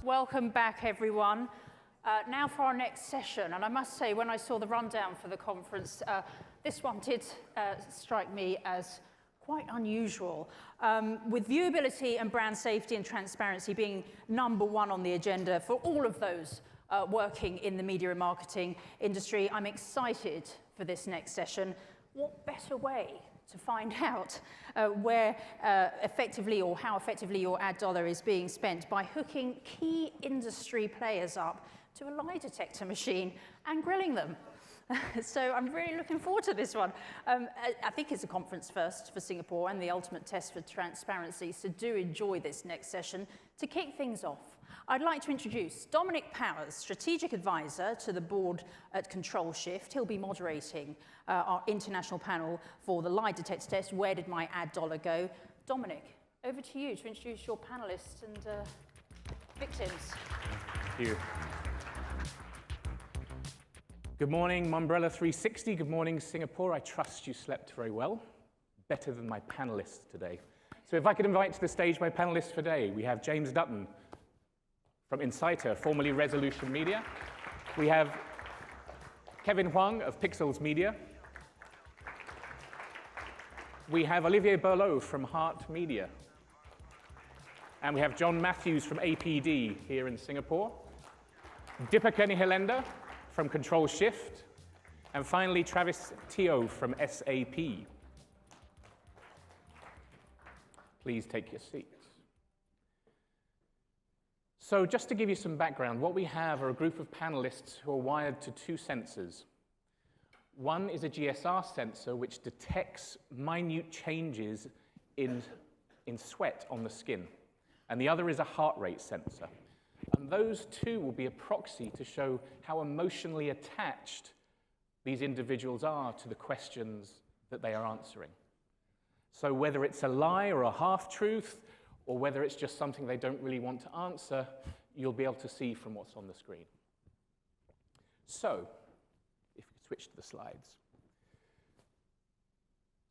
Welcome back, everyone. Now for our next session, and I must say, when I saw the rundown for the conference, this one did strike me as quite unusual, with viewability and brand safety and transparency being #1 on the agenda for all of those working in the media and marketing industry. I'm excited for this next session. What better way to find out where effectively or how effectively your ad dollar is being spent by hooking key industry players up to a lie detector machine and grilling them. So I'm really looking forward to this one. I think it's a conference first for Singapore and the ultimate test for transparency, so do enjoy this next session. To kick things off, I'd like to introduce Dominic Powers, Strategic Advisor to the board at Control Shift. He'll be moderating our international panel for the lie detector test, Where Did My Ad Dollar Go? Dominic, over to you to introduce your panelists and victims. Thank you. Good morning, Mumbrella 360. Good morning, Singapore. I trust you slept very well, better than my panelists today. So if I could invite to the stage my panelists for today, we have James Dutton from Inciter, formerly Resolution Media. We have Kevin Huang of Pixels Media. We have Olivier Berlot from Heart Media. And we have John Matthews from APD here in Singapore. Deepika Nihalenda from Control Shift. And finally, Travis Teo from SAP. Please take your seats. So just to give you some background, what we have are a group of panelists who are wired to two sensors. One is a GSR sensor, which detects minute changes in sweat on the skin. And the other is a heart rate sensor. And those two will be a proxy to show how emotionally attached these individuals are to the questions that they are answering. So whether it's a lie or a half-truth, or whether it's just something they don't really want to answer, you'll be able to see from what's on the screen. So, if you switch to the slides.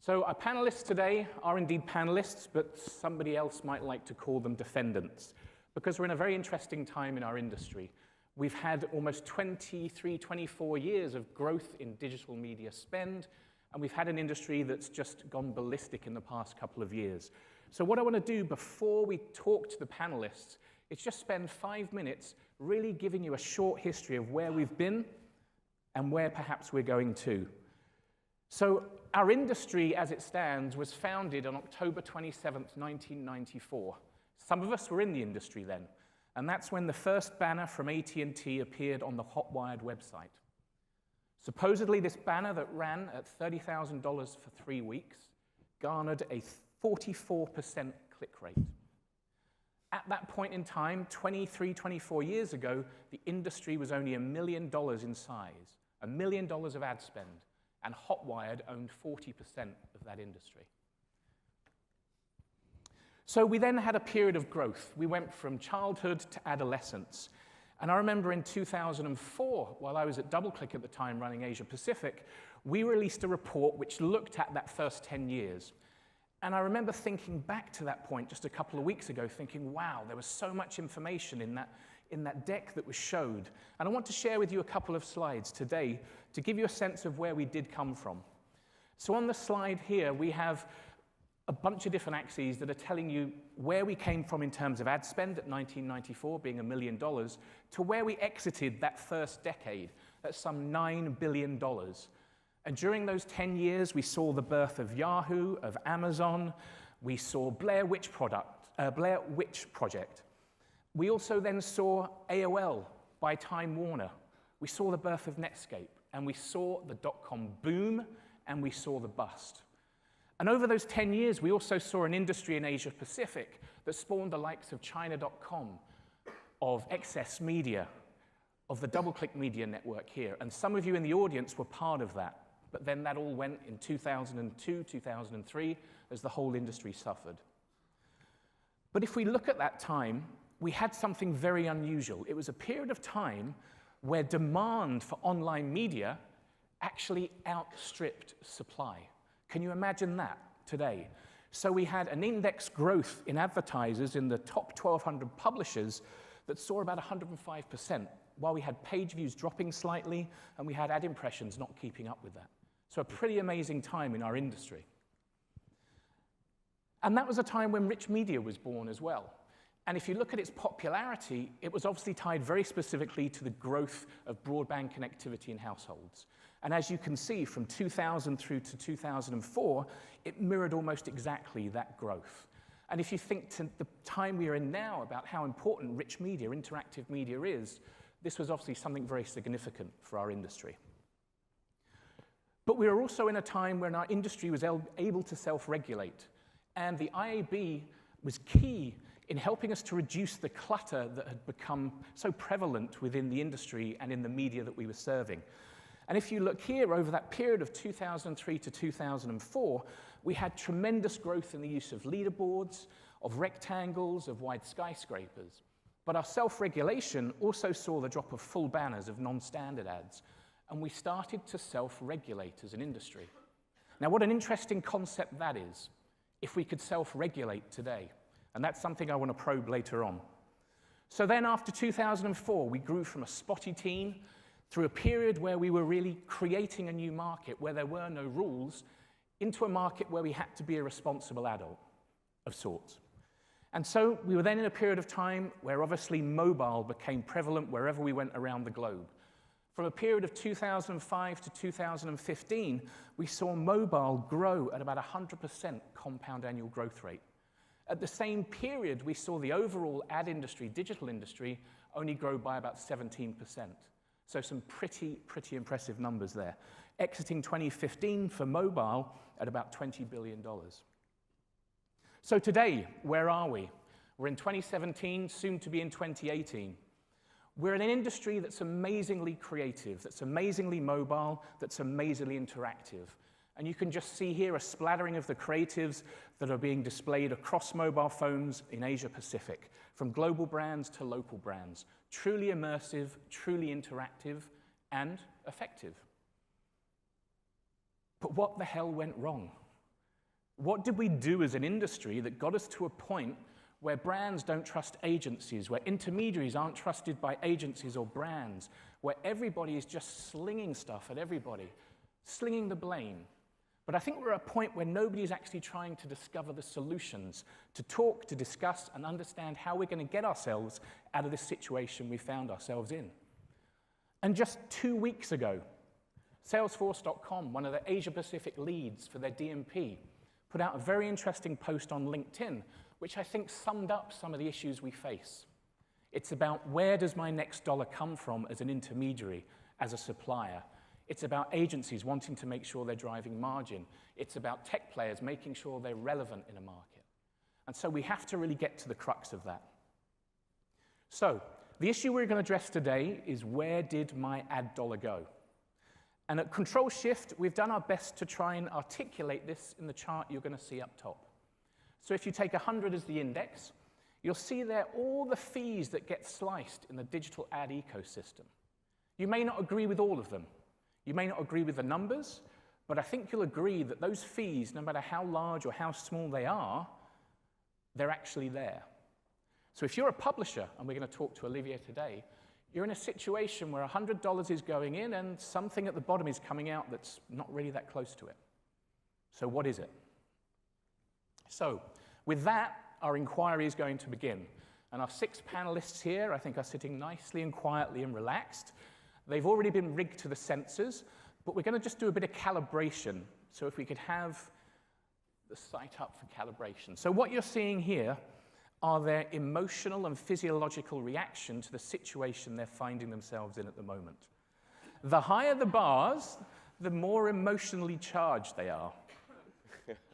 So our panelists today are indeed panelists, but somebody else might like to call them defendants, because we're in a very interesting time in our industry. We've had almost 23, 24 years of growth in digital media spend, and we've had an industry that's just gone ballistic in the past couple of years. So what I want to do before we talk to the panelists is just spend 5 minutes really giving you a short history of where we've been and where perhaps we're going to. So our industry, as it stands, was founded on October 27th, 1994. Some of us were in the industry then, and that's when the first banner from AT&T appeared on the Hotwired website. Supposedly, this banner that ran at $30,000 for 3 weeks garnered a 44% click rate. At that point in time, 23, 24 years ago, the industry was only $1 million in size, $1 million of ad spend, and Hotwired owned 40% of that industry. So we then had a period of growth. We went from childhood to adolescence. And I remember in 2004, while I was at DoubleClick at the time running Asia Pacific, we released a report which looked at that first 10 years. And I remember thinking back to that point just a couple of weeks ago, thinking, wow, there was so much information in that deck that was showed. And I want to share with you a couple of slides today to give you a sense of where we did come from. So on the slide here, we have a bunch of different axes that are telling you where we came from in terms of ad spend at 1994, being $1 million, to where we exited that first decade at some $9 billion. And during those 10 years, we saw the birth of Yahoo, of Amazon. We saw Blair Witch Project. We also then saw AOL by Time Warner. We saw the birth of Netscape. And we saw the dot-com boom, and we saw the bust. And over those 10 years, we also saw an industry in Asia Pacific that spawned the likes of China.com, of Excess Media, of the DoubleClick Media Network here. And some of you in the audience were part of that. But then that all went in 2002, 2003, as the whole industry suffered. But if we look at that time, we had something very unusual. It was a period of time where demand for online media actually outstripped supply. Can you imagine that today? So we had an index growth in advertisers in the top 1,200 publishers that saw about 105%, while we had page views dropping slightly and we had ad impressions not keeping up with that. So a pretty amazing time in our industry. And that was a time when rich media was born as well. And if you look at its popularity, it was obviously tied very specifically to the growth of broadband connectivity in households. And as you can see, from 2000 through to 2004, it mirrored almost exactly that growth. And if you think to the time we are in now about how important rich media, interactive media is, this was obviously something very significant for our industry. But we were also in a time when our industry was able to self-regulate. And the IAB was key in helping us to reduce the clutter that had become so prevalent within the industry and in the media that we were serving. And if you look here, over that period of 2003 to 2004, we had tremendous growth in the use of leaderboards, of rectangles, of wide skyscrapers. But our self-regulation also saw the drop of full banners of non-standard ads, and we started to self-regulate as an industry. Now, what an interesting concept that is, if we could self-regulate today. And that's something I want to probe later on. So then after 2004, we grew from a spotty teen through a period where we were really creating a new market where there were no rules into a market where we had to be a responsible adult of sorts. And so we were then in a period of time where obviously mobile became prevalent wherever we went around the globe. From a period of 2005 to 2015, we saw mobile grow at about 100% compound annual growth rate. At the same period, we saw the overall ad industry, digital industry, only grow by about 17%. So some pretty impressive numbers there. Exiting 2015 for mobile at about $20 billion. So today, where are we? We're in 2017, soon to be in 2018. We're in an industry that's amazingly creative, that's amazingly mobile, that's amazingly interactive. And you can just see here a splattering of the creatives that are being displayed across mobile phones in Asia Pacific, from global brands to local brands. Truly immersive, truly interactive, and effective. But what the hell went wrong? What did we do as an industry that got us to a point where brands don't trust agencies, where intermediaries aren't trusted by agencies or brands, where everybody is just slinging stuff at everybody, slinging the blame? But I think we're at a point where nobody's actually trying to discover the solutions, to talk, to discuss, and understand how we're going to get ourselves out of this situation we found ourselves in. And just 2 weeks ago, Salesforce.com, one of the Asia-Pacific leads for their DMP, put out a very interesting post on LinkedIn, which I think summed up some of the issues we face. It's about where does my next dollar come from as an intermediary, as a supplier. It's about agencies wanting to make sure they're driving margin. It's about tech players making sure they're relevant in a market. And so we have to really get to the crux of that. So the issue we're going to address today is, where did my ad dollar go? And at Control Shift, we've done our best to try and articulate this in the chart you're going to see up top. So if you take 100 as the index, you'll see there all the fees that get sliced in the digital ad ecosystem. You may not agree with all of them. You may not agree with the numbers, but I think you'll agree that those fees, no matter how large or how small they are, they're actually there. So if you're a publisher, and we're going to talk to Olivier today, you're in a situation where $100 is going in and something at the bottom is coming out that's not really that close to it. So what is it? So with that, our inquiry is going to begin. And our 6 panelists here, I think, are sitting nicely and quietly and relaxed. They've already been rigged to the sensors, but we're going to just do a bit of calibration. So if we could have the site up for calibration. So what you're seeing here are their emotional and physiological reaction to the situation they're finding themselves in at the moment. The higher the bars, the more emotionally charged they are.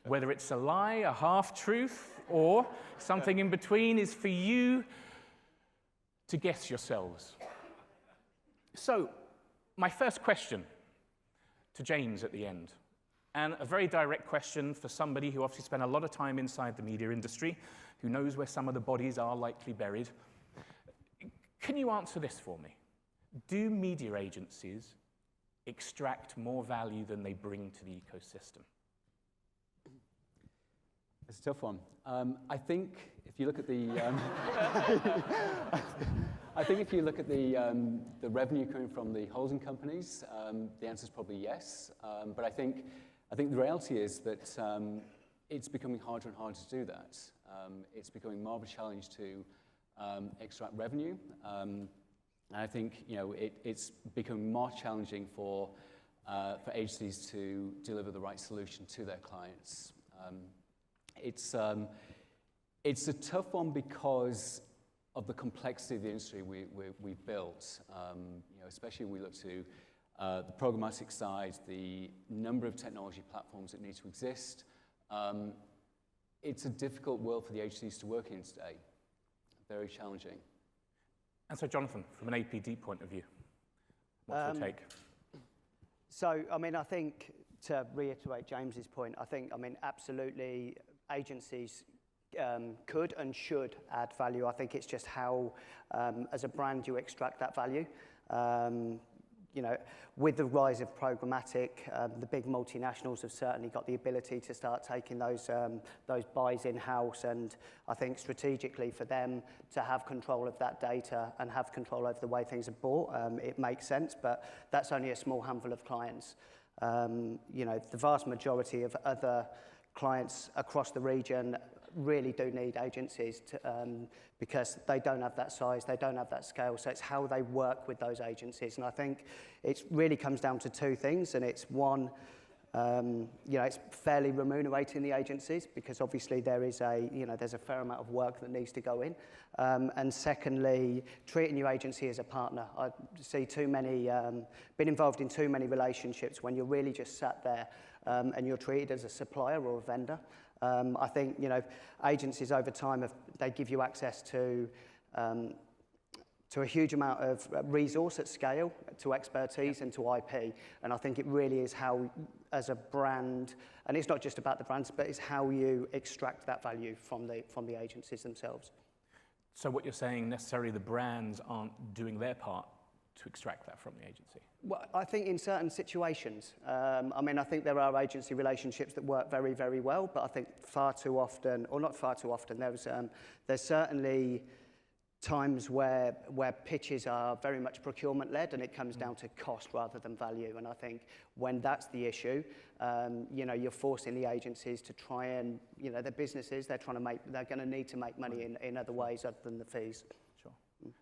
Whether it's a lie, a half-truth, or something in between is for you to guess yourselves. So, my first question to James at the end, and a very direct question for somebody who obviously spent a lot of time inside the media industry, who knows where some of the bodies are likely buried. Can you answer this for me? Do media agencies extract more value than they bring to the ecosystem? That's a tough one. I think if you look at the, I think if you look at the revenue coming from the holding companies, the answer is probably yes. But I think the reality is that it's becoming harder and harder to do that. It's becoming more of a challenge to extract revenue. And I think it's becoming more challenging for agencies to deliver the right solution to their clients. It's a tough one because of the complexity of the industry we've built. Especially when we look to the programmatic side, the number of technology platforms that need to exist. It's a difficult world for the agencies to work in today. Very challenging. And so, Jonathan, from an APD point of view, what's your take? So, I mean, I think to reiterate James's point, absolutely agencies could and should add value. I think it's just how, as a brand, you extract that value. With the rise of programmatic, the big multinationals have certainly got the ability to start taking those buys in-house, and I think strategically for them to have control of that data and have control over the way things are bought, it makes sense, but that's only a small handful of clients. The vast majority of other clients across the region really do need agencies because they don't have that size, they don't have that scale, so it's how they work with those agencies. And I think it really comes down to two things, and it's one, it's fairly remunerating the agencies because obviously there's a fair amount of work that needs to go in. And secondly, treating your agency as a partner. I see too many, been involved in too many relationships when you're really just sat there and you're treated as a supplier or a vendor. I think, agencies over time, they give you access to a huge amount of resource at scale, to expertise and to IP. And I think it really is how, as a brand, and it's not just about the brands, but it's how you extract that value from the agencies themselves. So what you're saying, necessarily the brands aren't doing their part to extract that from the agency? Well, I think in certain situations. I think there are agency relationships that work very, very well, but I think far too often, or not far too often, there's certainly times where pitches are very much procurement-led and it comes down to cost rather than value. And I think when that's the issue, you're forcing the agencies to try and, their businesses, they're going to need to make money in other ways other than the fees. Sure.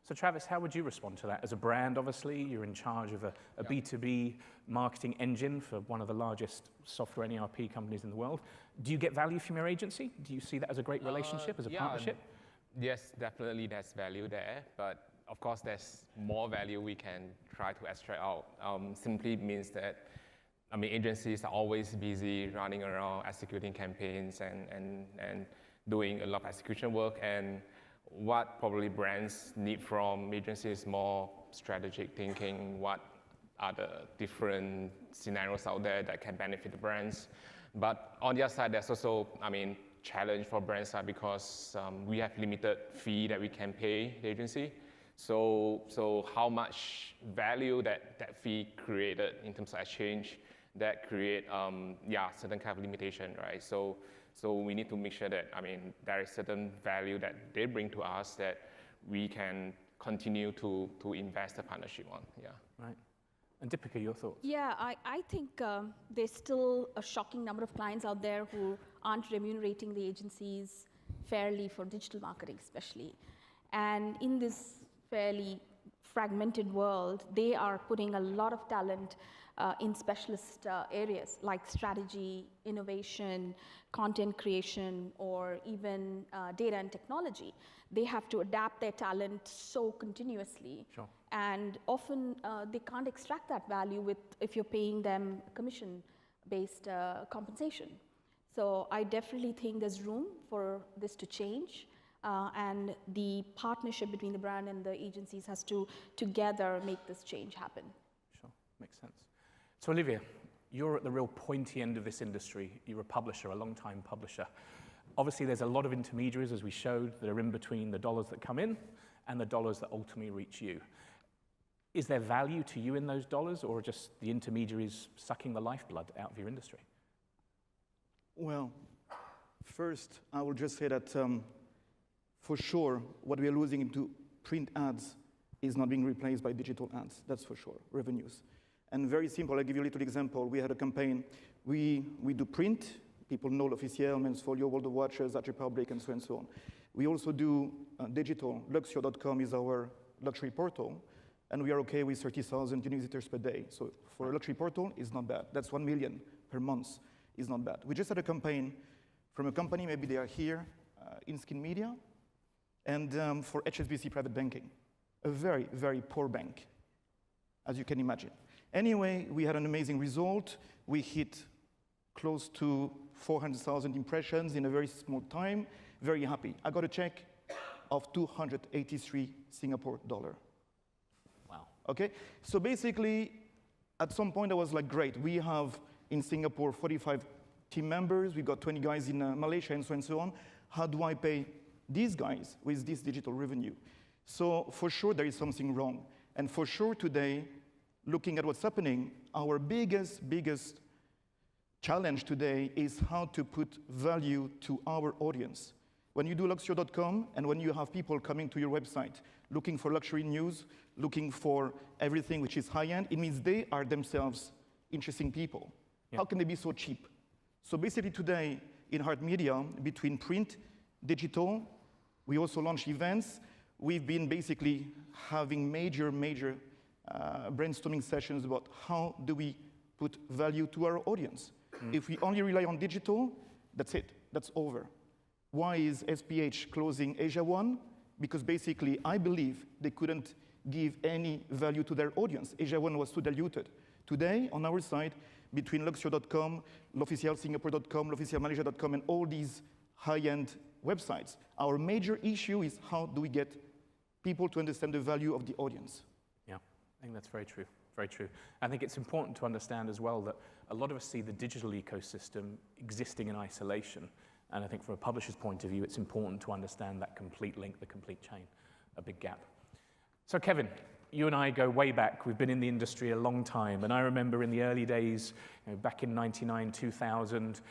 So Travis, how would you respond to that? As a brand, obviously, you're in charge of a B2B marketing engine for one of the largest software and ERP companies in the world. Do you get value from your agency? Do you see that as a great relationship, as a partnership? Yes, definitely there's value there, but of course there's more value we can try to extract out. Simply means that, agencies are always busy running around executing campaigns and doing a lot of execution work, and what probably brands need from agencies is more strategic thinking, what are the different scenarios out there that can benefit the brands. But on the other side, there's also, challenge for brands side because we have limited fee that we can pay the agency. So how much value that fee created in terms of exchange that create certain kind of limitation, right? So we need to make sure that there is certain value that they bring to us that we can continue to invest the partnership on. Yeah. Right. And Deepika, your thoughts? Yeah, I think there's still a shocking number of clients out there who aren't remunerating the agencies fairly for digital marketing especially. And in this fairly fragmented world, they are putting a lot of talent in specialist areas like strategy, innovation, content creation, or even data and technology. They have to adapt their talent so continuously. Sure. And often they can't extract that value if you're paying them commission-based compensation. So I definitely think there's room for this to change. And the partnership between the brand and the agencies has to together make this change happen. Sure, makes sense. So Olivia, you're at the real pointy end of this industry. You're a publisher, a long-time publisher. Obviously, there's a lot of intermediaries, as we showed, that are in between the dollars that come in and the dollars that ultimately reach you. Is there value to you in those dollars, or just the intermediaries sucking the lifeblood out of your industry? Well, First, I will just say that for sure, what we are losing into print ads is not being replaced by digital ads. That's for sure, revenues. And very simple, I'll give you a little example. We had a campaign. We do print. People know L'Officiel, Men's Folio, World of Watches, At Republic, and so on. We also do digital. Luxio.com is our luxury portal, and we are okay with 30,000 unique visitors per day. So for a luxury portal, it's not bad. That's 1 million per month. It's not bad. We just had a campaign from a company, maybe they are here, in Skin Media, and for HSBC Private Banking, a very, very poor bank, as you can imagine. Anyway, we had an amazing result. We hit close to 400,000 impressions in a very small time. Very happy. I got a check of 283 Singapore dollar. Wow. Okay, so basically, at some point I was like, great, we have in Singapore 45 team members, we've got 20 guys in Malaysia and so on. How do I pay these guys with this digital revenue? So for sure there is something wrong. And for sure today, looking at what's happening, our biggest challenge today is how to put value to our audience. When you do Luxio.com and when you have people coming to your website looking for luxury news, looking for everything which is high-end, it means they are themselves interesting people. Yeah. How can they be so cheap? So basically today, in Heart Media, between print, digital, we also launch events. We've been basically having major brainstorming sessions about how do we put value to our audience. If we only rely on digital, that's it, that's over. Why is SPH closing Asia 1? Because basically, I believe they couldn't give any value to their audience. Asia 1 was too diluted. Today, on our side, between Luxio.com, L'Officielsingapore.com, L'Officielmalaysia.com, and all these high-end websites, our major issue is how do we get people to understand the value of the audience. Yeah, I think that's very true, very true. I think it's important to understand as well that a lot of us see the digital ecosystem existing in isolation. And I think from a publisher's point of view, it's important to understand that complete link, the complete chain, a big gap. So Kevin, you and I go way back. We've been in the industry a long time. And I remember in the early days, back in 99, 2000,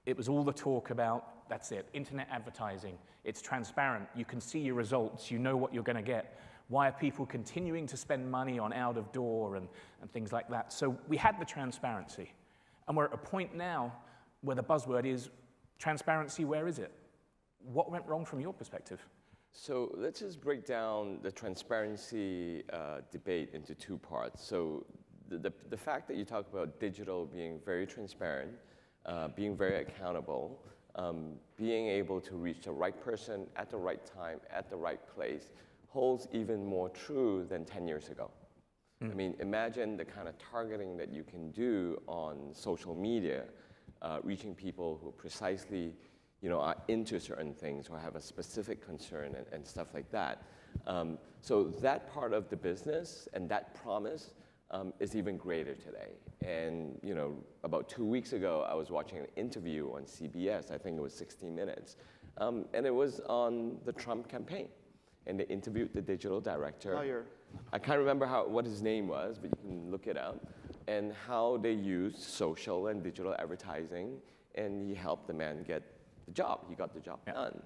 it was all the talk about, that's it, internet advertising. It's transparent. You can see your results. You know what you're going to get. Why are people continuing to spend money on out of door and things like that? So we had the transparency. And we're at a point now where the buzzword is transparency. Where is it? What went wrong from your perspective? So let's just break down the transparency debate into two parts. So the fact that you talk about digital being very transparent, being very accountable, being able to reach the right person at the right time, at the right place, holds even more true than 10 years ago. I mean, imagine the kind of targeting that you can do on social media, reaching people who precisely are into certain things or have a specific concern and stuff like that. So that part of the business and that promise is even greater today. And about 2 weeks ago, I was watching an interview on CBS, I think it was 60 Minutes, and it was on the Trump campaign. And they interviewed the digital director. Liar. I can't remember what his name was, but you can look it up. And how they used social and digital advertising, and he helped the man get the job. He got the job done.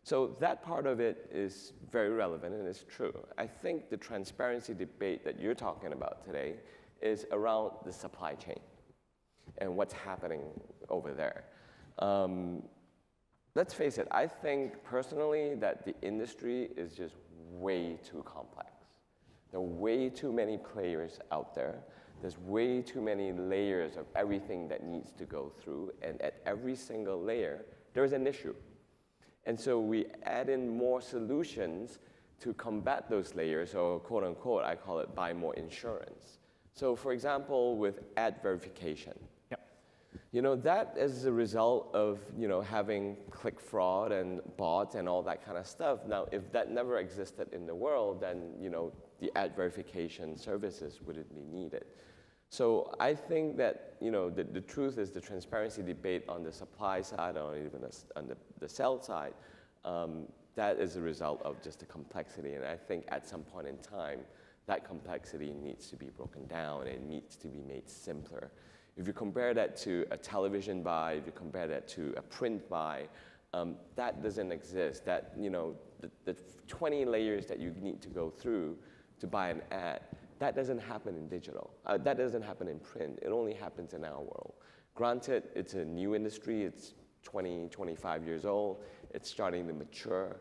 So that part of it is very relevant and it's true. I think the transparency debate that you're talking about today is around the supply chain and what's happening over there. Let's face it, I think personally that the industry is just way too complex. There are way too many players out there. There's way too many layers of everything that needs to go through, and at every single layer, there is an issue. And so we add in more solutions to combat those layers, or quote unquote, I call it buy more insurance. So for example, with ad verification, that is a result of having click fraud and bots and all that kind of stuff. Now, if that never existed in the world, then the ad verification services wouldn't be needed. So I think that the truth is the transparency debate on the supply side, or even on the sell side, that is a result of just the complexity. And I think at some point in time, that complexity needs to be broken down and needs to be made simpler. If you compare that to a television buy, if you compare that to a print buy, That doesn't exist. That, you know, the 20 layers that you need to go through to buy an ad, that doesn't happen in digital. That doesn't happen in print. It only happens in our world. Granted, it's a new industry. It's 20, 25 years old. It's starting to mature.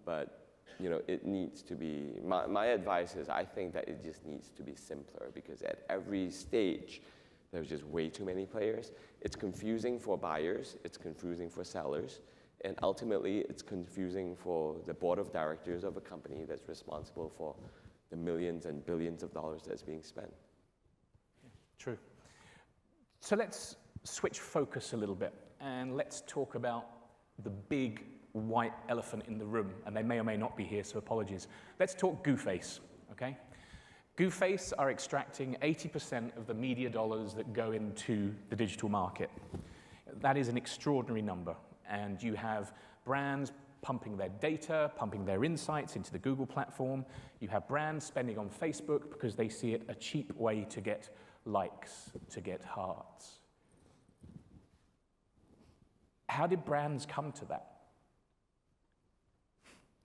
But you know, it needs to be, my advice is I think that it just needs to be simpler, because at every stage, there's just way too many players. It's confusing for buyers, it's confusing for sellers, and ultimately it's confusing for the board of directors of a company that's responsible for the millions and billions of dollars that's being spent. True. So let's switch focus a little bit, and let's talk about the big white elephant in the room, and they may or may not be here, so apologies. Let's talk GooFace, okay? GooFace are extracting 80% of the media dollars that go into the digital market. That is an extraordinary number, and you have brands pumping their data, pumping their insights into the Google platform. You have brands spending on Facebook because they see it a cheap way to get likes, to get hearts. How did brands come to that?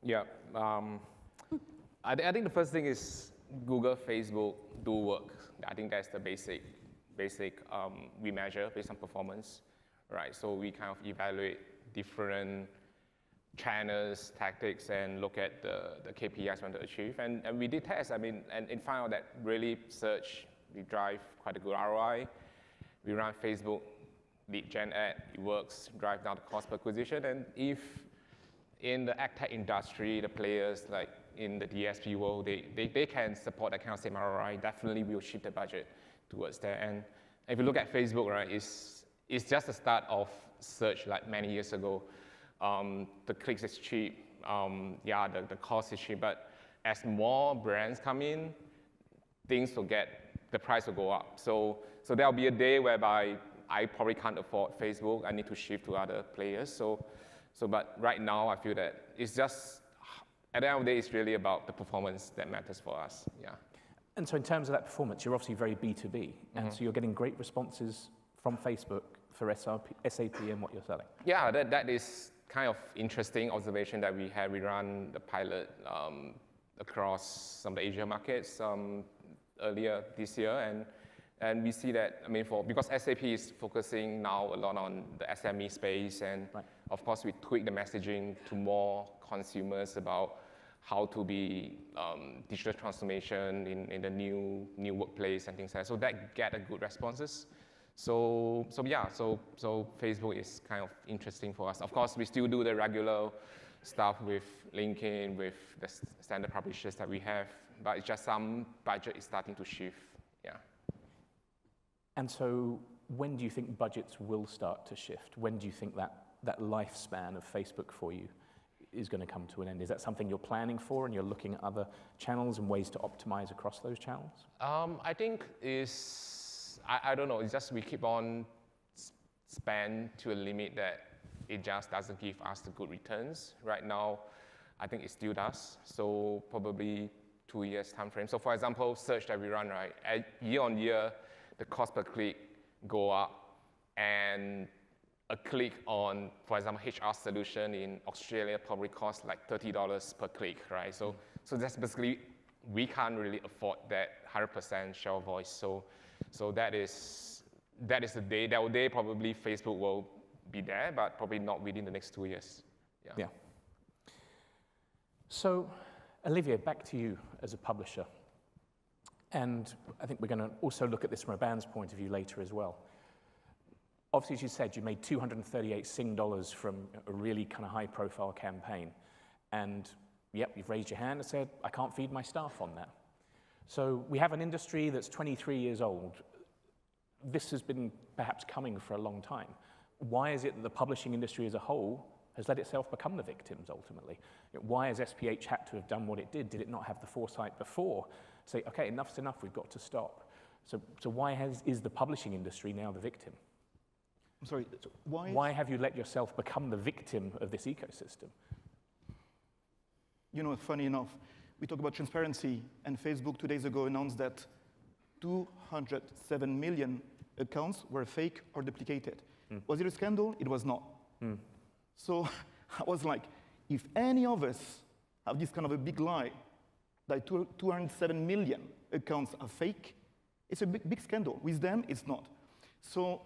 Yeah, I think the first thing is Google, Facebook do work. I think that's the basic we measure based on performance, right? So we kind of evaluate different channels, tactics, and look at the KPIs we want to achieve. And we did tests, and found out that really search, we drive quite a good ROI. We run Facebook lead gen ad, it works, drive down the cost per acquisition. And if in the ad tech industry, the players like in the DSP world, they can support that kind of same ROI, definitely we'll shift the budget towards that. And if you look at Facebook, right, it's just the start of search like many years ago. The clicks is cheap, the cost is cheap, but as more brands come in, the price will go up. So there'll be a day whereby I probably can't afford Facebook, I need to shift to other players. But right now, I feel that it's just, at the end of the day, it's really about the performance that matters for us, yeah. And so in terms of that performance, you're obviously very B2B, and so you're getting great responses from Facebook for SAP and what you're selling. Yeah, that is kind of interesting observation that we had. We ran the pilot across some of the Asia markets earlier this year, and we see that, because SAP is focusing now a lot on the SME space, and of course we tweak the messaging to more consumers about how to be digital transformation in the new workplace and things like that. So that get a good responses. So Facebook is kind of interesting for us. Of course, we still do the regular stuff with LinkedIn, with the standard publishers that we have, but it's just some budget is starting to shift, yeah. And so when do you think budgets will start to shift? When do you think that lifespan of Facebook for you is going to come to an end? Is that something you're planning for, and you're looking at other channels and ways to optimize across those channels? I think I don't know, it's just we keep on spend to a limit that it just doesn't give us the good returns. Right now, I think it still does. So probably 2 years time frame. So for example, search that we run, right, year on year, the cost per click go up, and a click on, for example, HR solution in Australia probably costs like $30 per click, right? So that's basically, we can't really afford that 100% share of voice. So that is the day. That day probably Facebook will be there, but probably not within the next 2 years. Yeah. So Olivier, back to you as a publisher. And I think we're going to also look at this from a band's point of view later as well. Obviously, as you said, you made 238 Sing dollars from a really kind of high-profile campaign. And yep, you've raised your hand and said, I can't feed my staff on that. So we have an industry that's 23 years old. This has been perhaps coming for a long time. Why is it that the publishing industry as a whole has let itself become the victims ultimately? Why has SPH had to have done what it did? Did it not have the foresight before? Say, okay, enough's enough, we've got to stop. So why is the publishing industry now the victim? I'm sorry, why have you let yourself become the victim of this ecosystem? You know, funny enough, we talk about transparency, and Facebook 2 days ago announced that 207 million accounts were fake or duplicated. Was it a scandal? It was not. So I was like, if any of us have this kind of a big lie, that 207 million accounts are fake, it's a big scandal. With them, it's not. So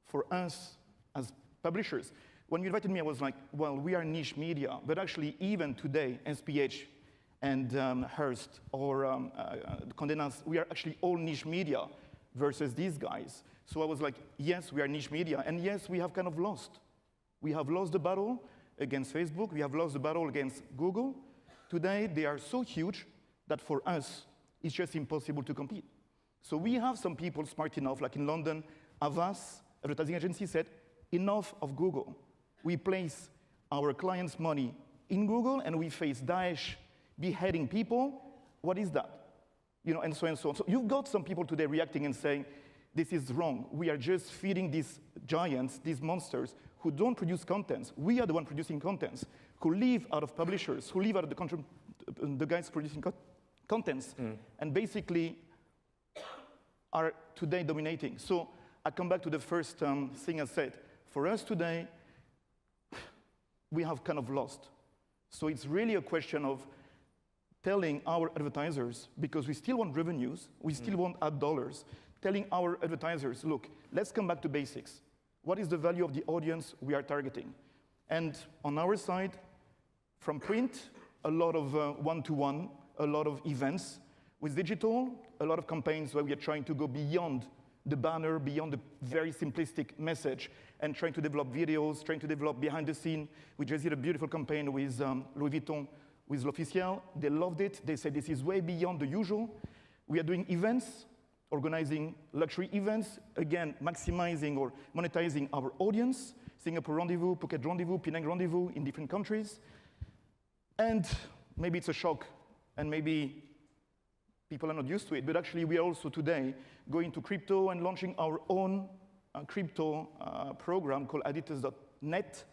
for us as publishers, when you invited me, I was like, well, we are niche media, but actually even today, SPH and Hearst or Condé Nast, we are actually all niche media versus these guys. So I was like, yes, we are niche media, and yes, we have kind of lost. We have lost the battle against Facebook, we have lost the battle against Google. Today, they are so huge that for us, it's just impossible to compete. So we have some people smart enough, like in London, Avas, advertising agency, said, enough of Google. We place our clients' money in Google, and we face Daesh beheading people. What is that? You know, and so on. So you've got some people today reacting and saying, this is wrong. We are just feeding these giants, these monsters, who don't produce contents. We are the one producing contents, who live out of publishers, who live out of the guys producing contents, and basically are today dominating. So I come back to the first thing I said. For us today, we have kind of lost. So it's really a question of telling our advertisers, because we still want revenues, we still want ad dollars, telling our advertisers, look, let's come back to basics. What is the value of the audience we are targeting? And on our side, from print, a lot of one-to-one, a lot of events. With digital, a lot of campaigns where we are trying to go beyond the banner, beyond the very simplistic message, and trying to develop videos, trying to develop behind the scene. We just did a beautiful campaign with Louis Vuitton, with L'Officiel. They loved it. They said this is way beyond the usual. We are doing events, organizing luxury events, again, maximizing or monetizing our audience, Singapore Rendezvous, Phuket Rendezvous, Penang Rendezvous in different countries. And maybe it's a shock, and maybe people are not used to it, but actually we are also today going to crypto and launching our own crypto program called Editors.net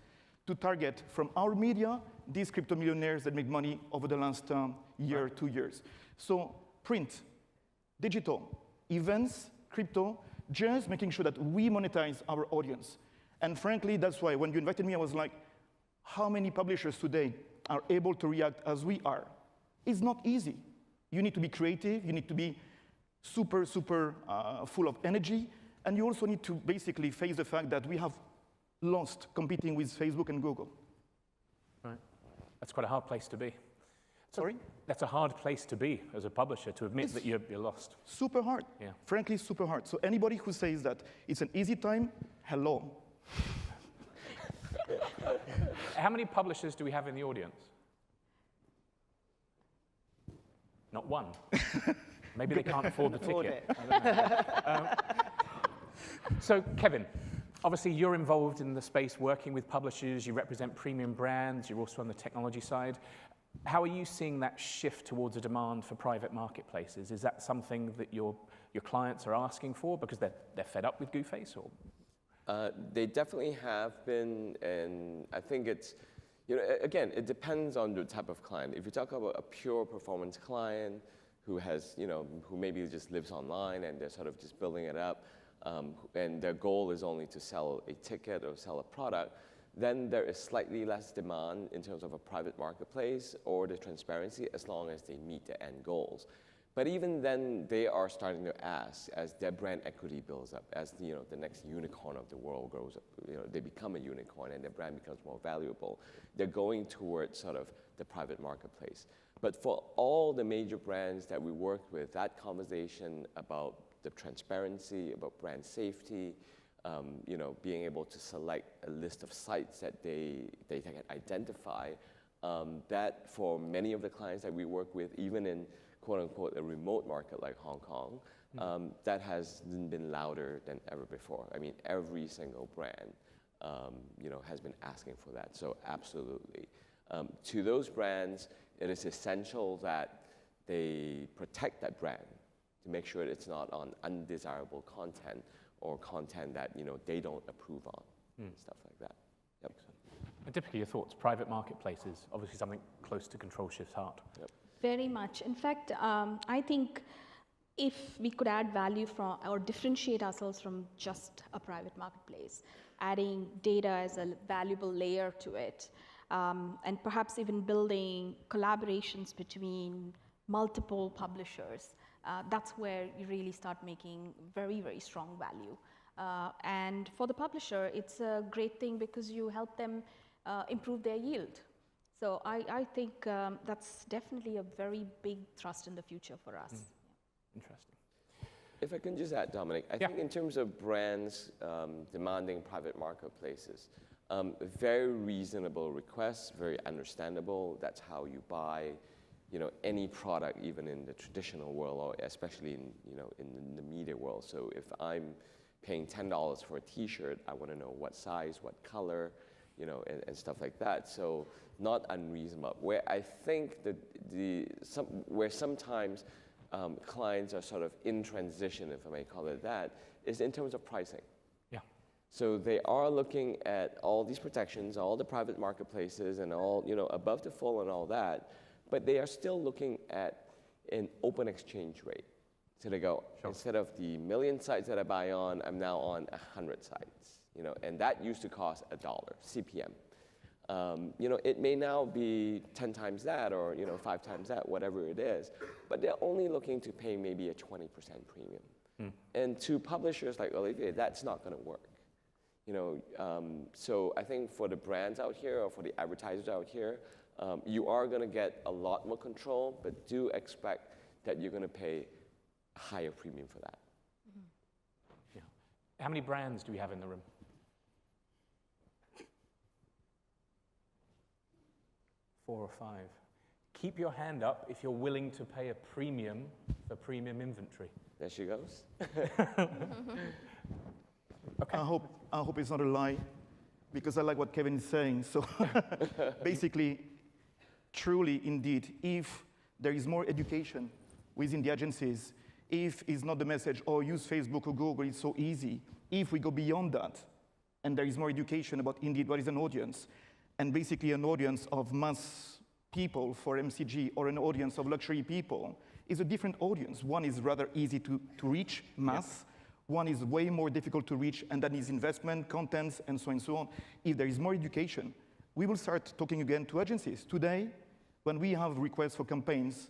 to target from our media these crypto millionaires that make money over the last year, 2 years. So print, digital, events, crypto, just making sure that we monetize our audience. And frankly, that's why when you invited me, I was like, how many publishers today are able to react as we are? It's not easy. You need to be creative, you need to be super full of energy, and you also need to basically face the fact that we have lost competing with Facebook and Google. Right. That's quite a hard place to be. Sorry? That's a hard place to be as a publisher, to admit that you're lost. Super hard. Yeah. Frankly, super hard. So anybody who says that it's an easy time, hello. How many publishers do we have in the audience? Not one. Maybe they can't afford the ticket. I don't know. So, Kevin, obviously you're involved in the space working with publishers, you represent premium brands, you're also on the technology side. How are you seeing that shift towards a demand for private marketplaces? Is that something that your clients are asking for because they're fed up with GooFace? Or? They definitely have been, and I think it's, you know, again, it depends on the type of client. If you talk about a pure performance client who has, you know, who maybe just lives online and they're sort of just building it up, and their goal is only to sell a ticket or sell a product, then there is slightly less demand in terms of a private marketplace or the transparency as long as they meet the end goals. But even then, they are starting to ask as their brand equity builds up, as you know, the next unicorn of the world grows up, you know, they become a unicorn and their brand becomes more valuable. They're going towards sort of the private marketplace. But for all the major brands that we work with, that conversation about the transparency, about brand safety, you know, being able to select a list of sites that they can identify, that for many of the clients that we work with, even in quote unquote a remote market like Hong Kong, that has been louder than ever before. I mean, every single brand, you know, has been asking for that. So absolutely. To those brands, it is essential that they protect that brand to make sure that it's not on undesirable content or content that, you know, they don't approve on, stuff like that. Yep. And typically your thoughts, private marketplaces, obviously something close to Control Shift's heart. Yep. Very much. In fact, I think if we could add value from or differentiate ourselves from just a private marketplace, adding data as a valuable layer to it, and perhaps even building collaborations between multiple publishers, that's where you really start making very, very strong value. And for the publisher, it's a great thing because you help them improve their yield. So I think that's definitely a very big thrust in the future for us. Interesting. If I can just add, Dominic, I think in terms of brands demanding private marketplaces, very reasonable requests, very understandable. That's how you buy, any product, even in the traditional world, or especially in the media world. So if I'm paying $10 for a T-shirt, I want to know what size, what color, and stuff like that. So not unreasonable. Where I think that where sometimes clients are sort of in transition, if I may call it that, is in terms of pricing. Yeah. So they are looking at all these protections, all the private marketplaces, and all above the fold and all that, but they are still looking at an open exchange rate. So they go, instead of the 1 million sites that I buy on, I'm now on 100 sites. And that used to cost $1 CPM. It may now be 10 times that, or 5 times that, whatever it is, but they're only looking to pay maybe a 20% premium. And to publishers like Olivier, that's not going to work. So I think for the brands out here, or for the advertisers out here, you are going to get a lot more control, but do expect that you're going to pay a higher premium for that. Yeah. How many brands do we have in the room? Four or five. Keep your hand up if you're willing to pay a premium for premium inventory. There she goes. Okay. I hope it's not a lie, because I like what Kevin is saying. So basically, truly, indeed, if there is more education within the agencies, if it's not the message, oh, use Facebook or Google, it's so easy. If we go beyond that, and there is more education about indeed what is an audience, and basically an audience of mass people for MCG or an audience of luxury people is a different audience. One is rather easy to reach, mass. One is way more difficult to reach, and that is investment, contents, and so on and so on. If there is more education, we will start talking again to agencies. Today, when we have requests for campaigns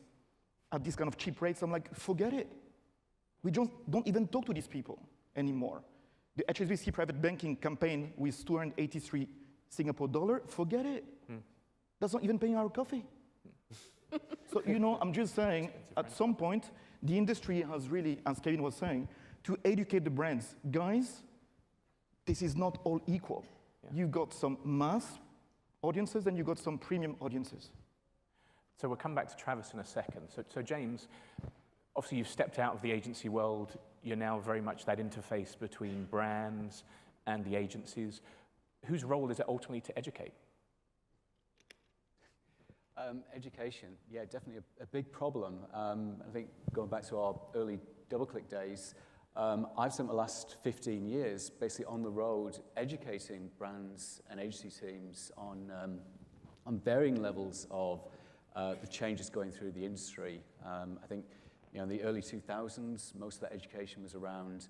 at this kind of cheap rates, I'm like, forget it. We don't even talk to these people anymore. The HSBC private banking campaign with 283 Singapore dollar, forget it. That's not even paying our coffee. So, I'm just saying, at some point, the industry has really, as Kevin was saying, to educate the brands. Guys, this is not all equal. Yeah. You've got some mass audiences and you've got some premium audiences. So we'll come back to Travis in a second. So James, obviously you've stepped out of the agency world. You're now very much that interface between brands and the agencies. Whose role is it ultimately to educate? Education, yeah, definitely a big problem. I think going back to our early DoubleClick days, I've spent the last 15 years basically on the road educating brands and agency teams on varying levels of the changes going through the industry. I think in the early 2000s, most of that education was around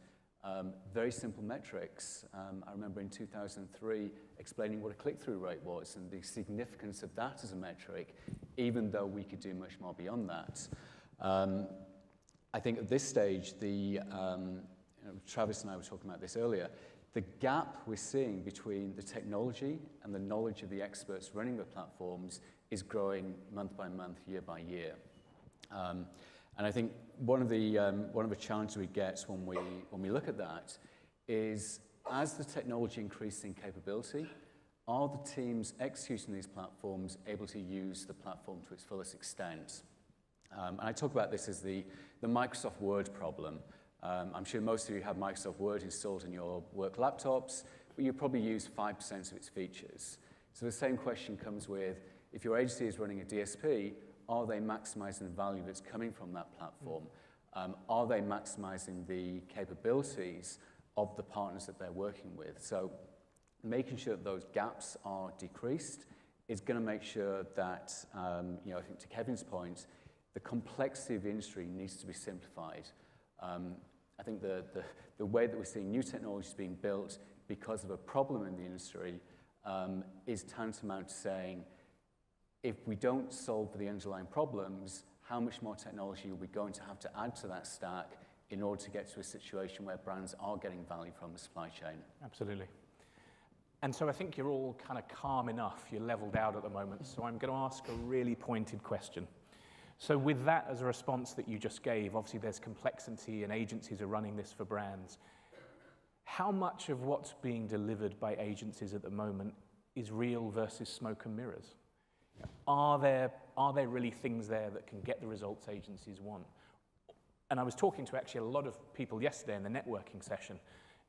very simple metrics. I remember in 2003 explaining what a click-through rate was and the significance of that as a metric, even though we could do much more beyond that. I think at this stage, Travis and I were talking about this earlier, the gap we're seeing between the technology and the knowledge of the experts running the platforms is growing month by month, year by year. And I think one of the challenges we get when we look at that is, as the technology increases in capability, are the teams executing these platforms able to use the platform to its fullest extent? And I talk about this as the Microsoft Word problem. I'm sure most of you have Microsoft Word installed in your work laptops, but you probably use 5% of its features. So the same question comes with, if your agency is running a DSP, are they maximizing the value that's coming from that platform? Are they maximizing the capabilities of the partners that they're working with? So making sure that those gaps are decreased is going to make sure that, I think to Kevin's point, the complexity of the industry needs to be simplified. I think the way that we're seeing new technologies being built because of a problem in the industry is tantamount to saying, if we don't solve the underlying problems, how much more technology are we going to have to add to that stack in order to get to a situation where brands are getting value from the supply chain? Absolutely. And so I think you're all kind of calm enough, you're leveled out at the moment, so I'm going to ask a really pointed question. So with that as a response that you just gave, obviously there's complexity and agencies are running this for brands. How much of what's being delivered by agencies at the moment is real versus smoke and mirrors? Are there really things there that can get the results agencies want? And I was talking to actually a lot of people yesterday in the networking session,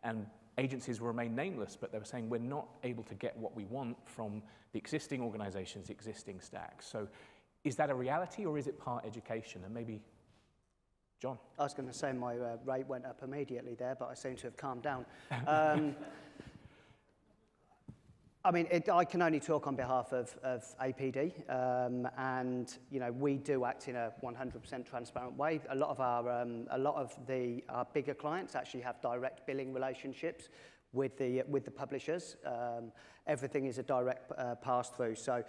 and agencies will remain nameless, but they were saying we're not able to get what we want from the existing organizations, the existing stacks. So is that a reality or is it part education? And maybe, John? I was going to say my rate went up immediately there, but I seem to have calmed down. I mean, I can only talk on behalf of APD, and we do act in a 100% transparent way. A lot of our bigger clients actually have direct billing relationships with the publishers. Everything is a direct pass-through. So,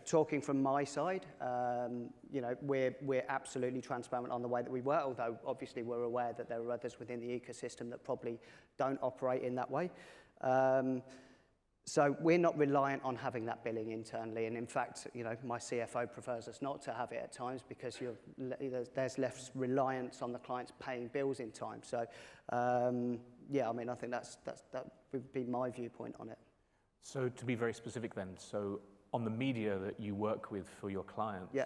talking from my side, we're absolutely transparent on the way that we work. Although obviously we're aware that there are others within the ecosystem that probably don't operate in that way. So we're not reliant on having that billing internally, and in fact, my CFO prefers us not to have it at times because there's less reliance on the clients paying bills in time. So, yeah, I mean, I think that would be my viewpoint on it. So to be very specific then, so on the media that you work with for your clients, yeah,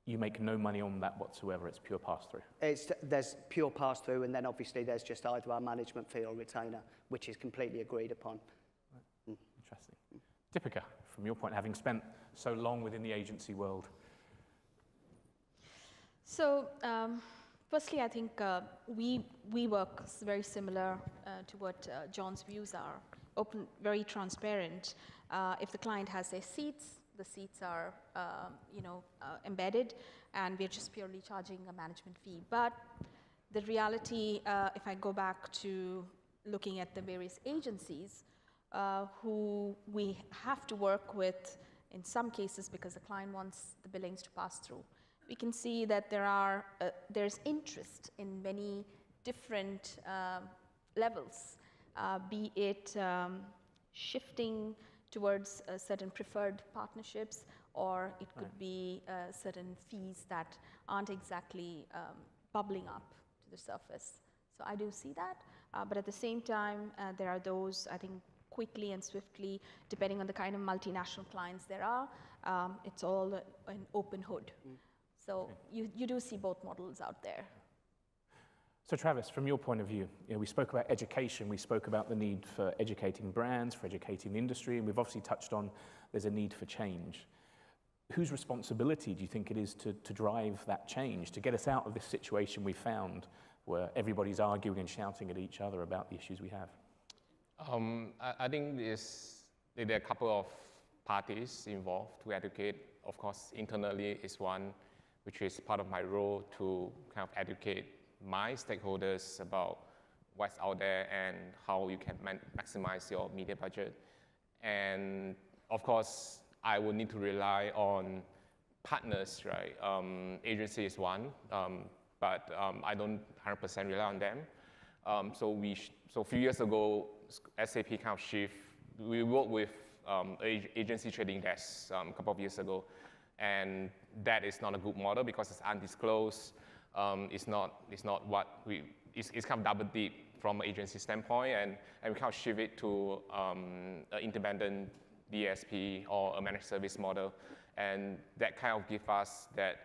you make no money on that whatsoever, it's pure pass-through? There's pure pass-through, and then obviously there's just either our management fee or retainer, which is completely agreed upon. Interesting. Deepika, from your point, having spent so long within the agency world. So, firstly, I think we work very similar to what John's views are. Open, very transparent. If the client has their seats, the seats are embedded, and we're just purely charging a management fee. But the reality, if I go back to looking at the various agencies, who we have to work with in some cases because the client wants the billings to pass through. We can see that there's interest in many different levels, be it shifting towards certain preferred partnerships, or it could be certain fees that aren't exactly bubbling up to the surface. So I do see that, but at the same time, there are those, I think, quickly and swiftly, depending on the kind of multinational clients there are, it's all an open hood. So you do see both models out there. So Travis, from your point of view, we spoke about education, we spoke about the need for educating brands, for educating the industry, and we've obviously touched on there's a need for change. Whose responsibility do you think it is to drive that change, to get us out of this situation we found where everybody's arguing and shouting at each other about the issues we have? I think there are a couple of parties involved to educate. Of course, internally is one, which is part of my role to kind of educate my stakeholders about what's out there and how you can maximize your media budget. And of course, I will need to rely on partners, right? Agency is one, but I don't 100% rely on them. So a few years ago, SAP kind of shift. We worked with agency trading desks a couple of years ago, and that is not a good model because it's undisclosed. It's kind of double dip from an agency standpoint, and we kind of shift it to an independent DSP or a managed service model, and that kind of gives us that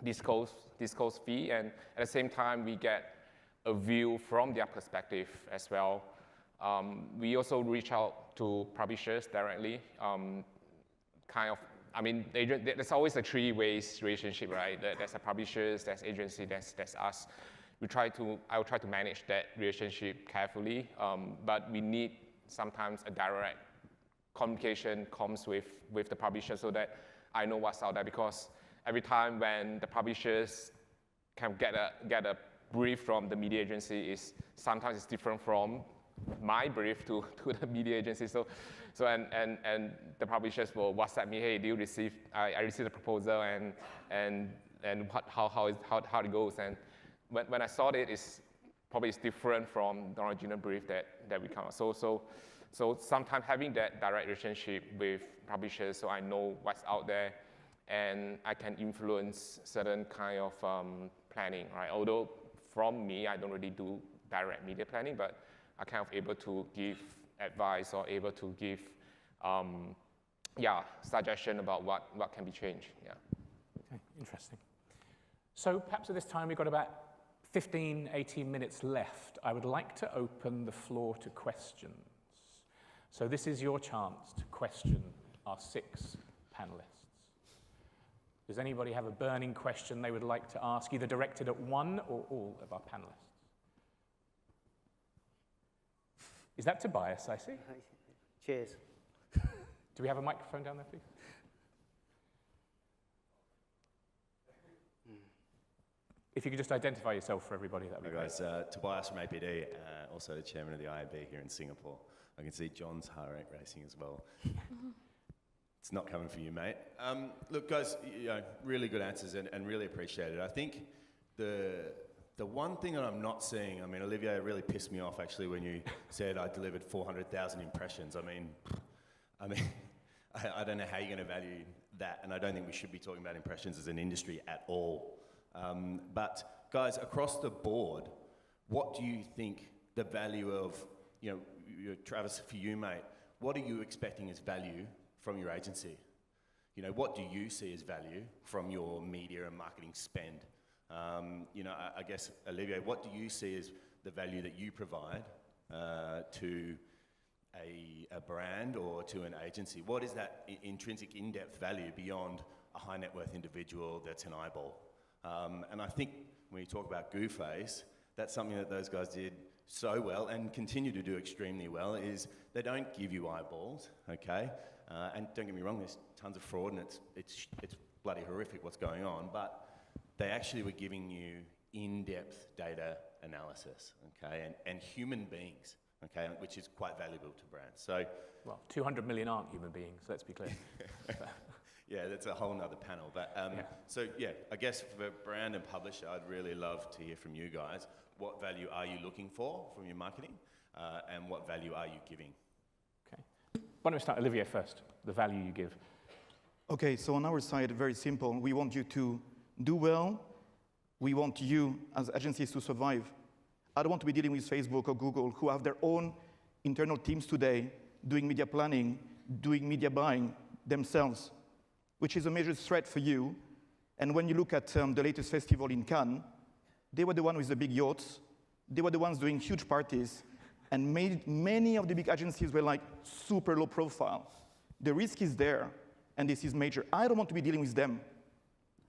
disclosed fee, and at the same time we get a view from their perspective as well. We also reach out to publishers directly, there's always a three-way relationship, right? There's the publishers, there's agency, there's us. I will try to manage that relationship carefully, but we need sometimes a direct communication comms with the publisher so that I know what's out there, because every time when the publishers can get a brief from the media agency, sometimes it's different from my brief to the media agency. So and the publishers will WhatsApp me, hey, do you receive? I received a proposal and how it goes. And when I saw it, it's different from the original brief that we come up. So sometimes having that direct relationship with publishers, so I know what's out there, and I can influence certain kind of planning, right? Although from me, I don't really do direct media planning, but I kind of able to give advice or able to give, suggestion about what can be changed. Yeah. Okay, interesting. So perhaps at this time we've got about 15, 18 minutes left. I would like to open the floor to questions. So this is your chance to question our 6 panelists. Does anybody have a burning question they would like to ask, either directed at one or all of our panelists? Is that Tobias, I see? Cheers. Do we have a microphone down there, please? If you could just identify yourself for everybody, that would be Hi great. guys, Tobias from APD, also the chairman of the IAB here in Singapore. I can see John's heart rate racing as well. It's not coming for you, mate. Look, guys, really good answers and really appreciate it. I think the one thing that I'm not seeing, I mean, Olivier really pissed me off actually when you said I delivered 400,000 impressions. I mean, I don't know how you're going to value that, and I don't think we should be talking about impressions as an industry at all. But guys, across the board, what do you think the value of, Travis, for you, mate, what are you expecting as value from your agency? What do you see as value from your media and marketing spend? I guess, Olivier, what do you see as the value that you provide to a brand or to an agency? What is that intrinsic in-depth value beyond a high net worth individual that's an eyeball? And I think when you talk about GooFace, that's something that those guys did so well and continue to do extremely well, is they don't give you eyeballs, okay? And don't get me wrong, there's tons of fraud and it's bloody horrific what's going on, but they actually were giving you in-depth data analysis, okay? And human beings, okay? Which is quite valuable to brands. So, Well, 200 million aren't human beings, let's be clear. yeah, that's a whole nother panel. But So yeah, I guess for brand and publisher, I'd really love to hear from you guys. What value are you looking for from your marketing, and what value are you giving? Okay. Why don't we start Olivier first, the value you give. Okay, so on our side, very simple. We want you to do well. We want you as agencies to survive. I don't want to be dealing with Facebook or Google, who have their own internal teams today doing media planning, doing media buying themselves, which is a major threat for you. And when you look at the latest festival in Cannes, they were the ones with the big yachts. They were the ones doing huge parties. And many of the big agencies were like super low profile. The risk is there, and this is major. I don't want to be dealing with them.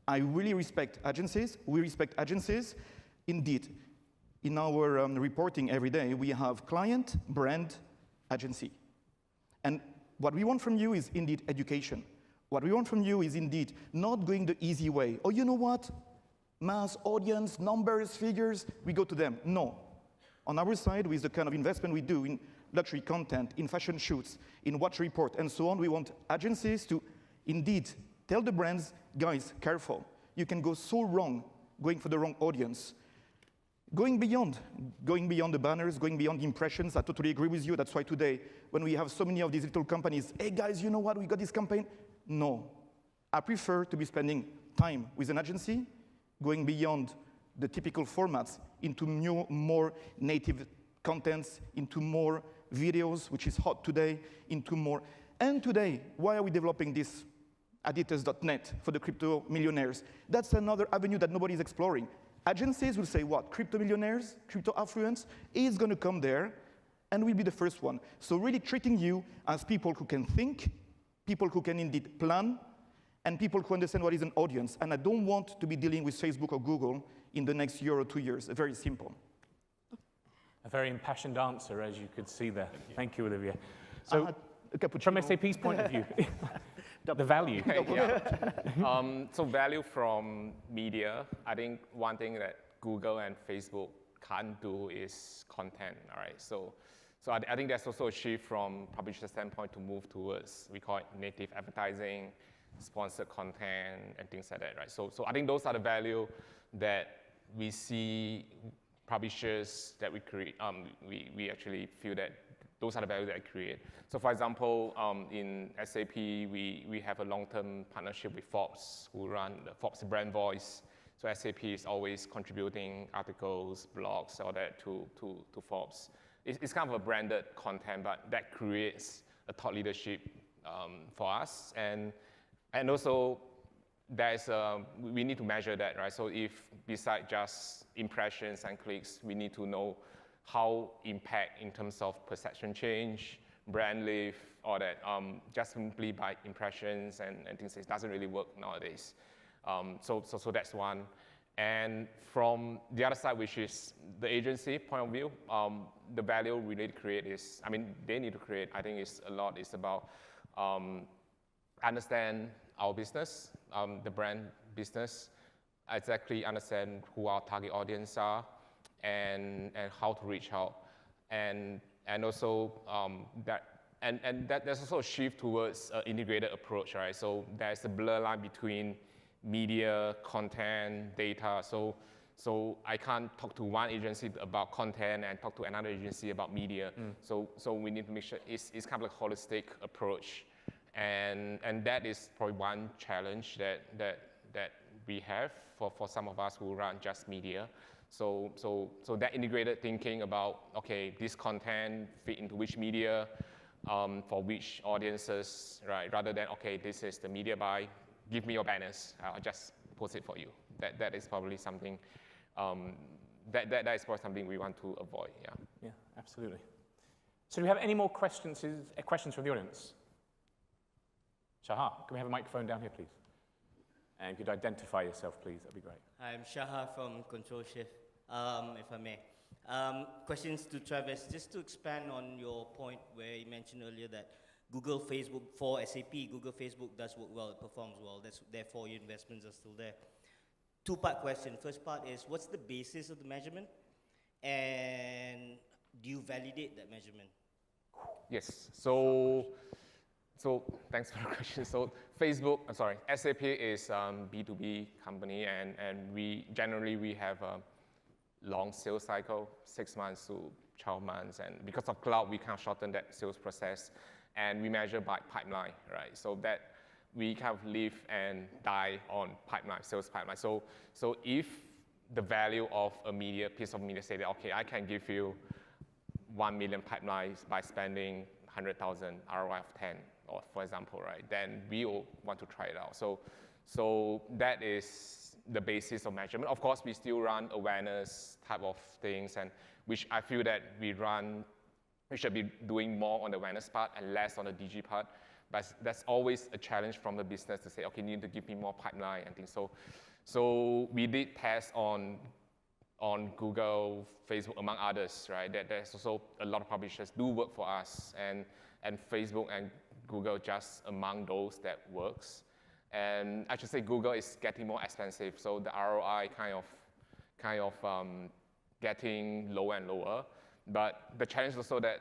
I really respect agencies. We respect agencies. Indeed, in our reporting every day, we have client, brand, agency. And what we want from you is indeed education. What we want from you is indeed not going the easy way. Oh, you know what? Mass, audience, numbers, figures, we go to them. No. On our side, with the kind of investment we do in luxury content, in fashion shoots, in watch report, and so on, we want agencies to indeed tell the brands, guys, careful. You can go so wrong going for the wrong audience. Going beyond the banners, going beyond the impressions, I totally agree with you. That's why today, when we have so many of these little companies, hey guys, you know what, we got this campaign. No, I prefer to be spending time with an agency, going beyond the typical formats into new, more native contents, into more videos, which is hot today, into more. And today, why are we developing this editors.net for the crypto millionaires? That's another avenue that nobody's exploring. Agencies will say what? Crypto millionaires, crypto affluence is going to come there, and we'll be the first one. So really treating you as people who can think, people who can indeed plan, and people who understand what is an audience. And I don't want to be dealing with Facebook or Google in the next year or 2 years. Very simple. A very impassioned answer, as you could see there. Thank you, Olivier. So, from SAP's point of view. The value. So value from media, I think one thing that Google and Facebook can't do is content, all right? So I think there's also a shift from publisher standpoint to move towards, we call it native advertising, sponsored content, and things like that, right? So I think those are the value that we see publishers that we create, we actually feel that those are the value that I create. So for example, in SAP, we have a long-term partnership with Forbes, who run the Forbes brand voice. So SAP is always contributing articles, blogs, all that to Forbes. It's kind of a branded content, but that creates a thought leadership for us. And also, we need to measure that, right? So if besides just impressions and clicks, we need to know how impact in terms of perception change, brand lift, all that. Just simply by impressions and things, it doesn't really work nowadays. So that's one. And from the other side, which is the agency point of view, the value we need to create is, they need to create, I think it's about understand our business, the brand business, exactly understand who our target audience are, and how to reach out, and also there's also a shift towards an integrated approach, right? So there's a blur line between media, content, data. So I can't talk to one agency about content and talk to another agency about media. So we need to make sure it's kind of like a holistic approach, and that is probably one challenge that we have for some of us who run just media. So that integrated thinking about, okay, this content fit into which media, for which audiences, right? Rather than, okay, this is the media buy, give me your banners, I'll just post it for you. That is probably something, that is probably something we want to avoid, yeah. Yeah, absolutely. So do we have any more questions from the audience? Shahar, can we have a microphone down here, please? And if you'd identify yourself, please, that'd be great. I'm Shahar from Control Shift, if I may. Questions to Travis, just to expand on your point where you mentioned earlier that Google, Facebook, for SAP, Google, Facebook does work well, it performs well, therefore your investments are still there. Two-part question. First part is, what's the basis of the measurement? And do you validate that measurement? Yes, so thanks for the question. So SAP is B2B company, and we have a long sales cycle, 6 months to 12 months, and because of cloud, we kind of shorten that sales process, and we measure by pipeline, right? So that we kind of live and die on pipeline, sales pipeline. So if the value of a piece of media say that, okay, I can give you 1 million pipelines by spending 100,000 ROI of 10, or for example, right? Then we will want to try it out. So that is the basis of measurement. Of course, we still run awareness type of things, and which I feel that we should be doing more on the awareness part and less on the DG part. But that's always a challenge from the business to say, okay, you need to give me more pipeline and things. So we did tests on Google, Facebook, among others, right? There's also a lot of publishers do work for us, and Facebook and Google just among those that works. And I should say Google is getting more expensive, so the ROI kind of getting lower and lower. But the challenge is also that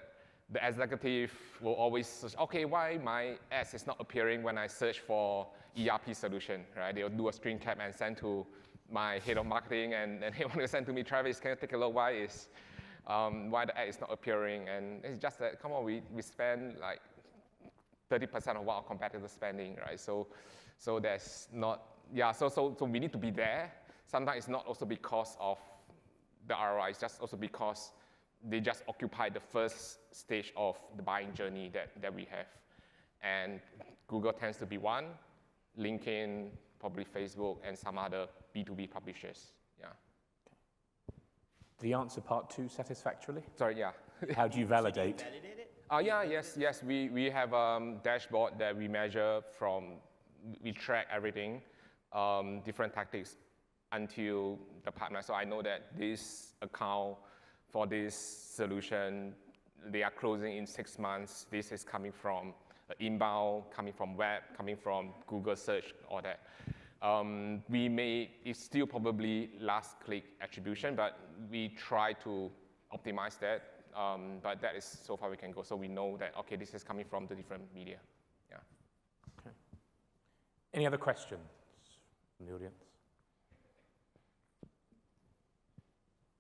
the executive will always search, okay, why my ads is not appearing when I search for ERP solution, right? They'll do a screen cap and send to my head of marketing, and he will send to me, Travis, can you take a look why the ad is not appearing? And it's just that, come on, we spend like 30% of what our competitors are spending, right? So there's not, so we need to be there. Sometimes it's not also because of the ROI, it's just also because they just occupy the first stage of the buying journey that we have. And Google tends to be one, LinkedIn, probably Facebook, and some other B2B publishers, yeah. Did he answer part 2 satisfactorily? Sorry, yeah. How do you validate? So do you validate it? Yes, we have a dashboard that we measure from, we track everything, different tactics until the pipeline. So I know that this account for this solution, they are closing in 6 months. This is coming from inbound, coming from web, coming from Google search, all that. It's still probably last click attribution, but we try to optimize that. But that is so far we can go. So we know that, okay, this is coming from the different media. Yeah. Okay. Any other questions from the audience?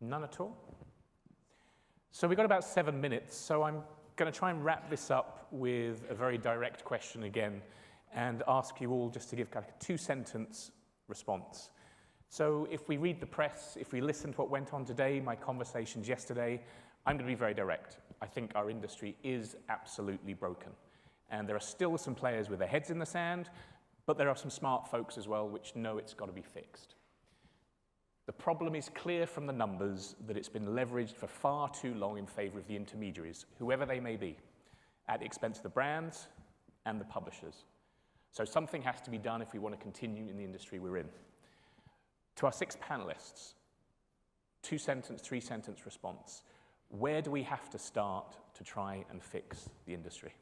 None at all? So we've got about 7 minutes, so I'm going to try and wrap this up with a very direct question again and ask you all just to give kind of a 2-sentence response. So if we read the press, if we listen to what went on today, my conversations yesterday, I'm going to be very direct. I think our industry is absolutely broken. And there are still some players with their heads in the sand, but there are some smart folks as well which know it's got to be fixed. The problem is clear from the numbers that it's been leveraged for far too long in favor of the intermediaries, whoever they may be, at the expense of the brands and the publishers. So something has to be done if we want to continue in the industry we're in. To our 6 panelists, 2-sentence, 3-sentence response. Where do we have to start to try and fix the industry?